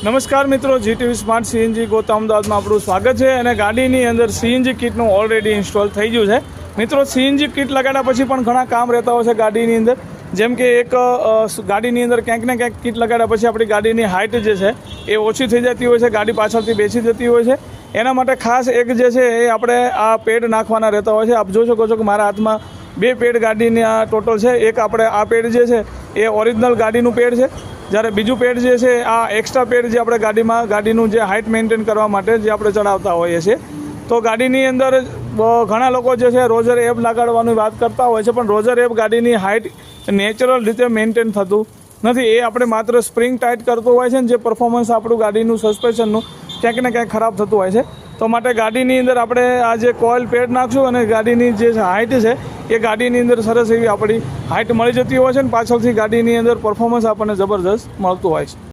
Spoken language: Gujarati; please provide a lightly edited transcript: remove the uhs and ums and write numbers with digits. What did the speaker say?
નમસ્કાર મિત્રો, જીટીવી સ્માર્ટ સીએનજી ગોતા અમદાવાદમાં આપણું સ્વાગત છે. અને ગાડીની અંદર સીએનજી કિટનું ઓલરેડી ઇન્સ્ટોલ થઈ ગયું છે. મિત્રો, સીએનજી કિટ લગાડ્યા પછી પણ ઘણા કામ રહેતા હોય છે ગાડીની અંદર. જેમ કે એક ગાડીની અંદર ક્યાંક ને ક્યાંક કિટ લગાડ્યા પછી આપણી ગાડીની હાઇટ જે છે એ ઓછી થઈ જતી હોય છે, ગાડી પાછળથી બેસી જતી હોય છે. એના માટે ખાસ એક જે છે એ આપણે આ પેડ નાખવાના રહેતા હોય છે. આપ જોઈ શકો છો કે મારા હાથમાં 2 પેડ ગાડીની આ ટોટલ છે. એક આપણે આ પેડ જે છે એ ઓરિજિનલ ગાડીનું પેડ છે, જ્યારે બીજું પેડ જે છે આ એક્સ્ટ્રા પેડ જે આપણે ગાડીનું જે હાઇટ મેન્ટેન કરવા માટે જે આપણે ચડાવતા હોઈએ છીએ. તો ગાડીની અંદર ઘણા લોકો જે છે રોજર એપ લગાડવાની વાત કરતા હોય છે, પણ રોજર એપ ગાડીની હાઇટ નેચરલ રીતે મેન્ટેન થતું નથી. એ આપણે માત્ર સ્પ્રિંગ ટાઈટ કરતું હોય છે ને જે પરફોર્મન્સ આપણું ગાડીનું સસ્પેન્શનનું ક્યાંક ને ક્યાંક ખરાબ થતું હોય છે. તો માટે ગાડીની અંદર આપણે આ જે કોઇલ પેડ નાખશું અને ગાડીની જે હાઇટ છે એ ગાડીની અંદર સરસ એવી આપણી હાઇટ મળી જતી હોય છે, અને પાછળથી ગાડીની અંદર પરફોર્મન્સ આપણને જબરદસ્ત મળતું હોય છે.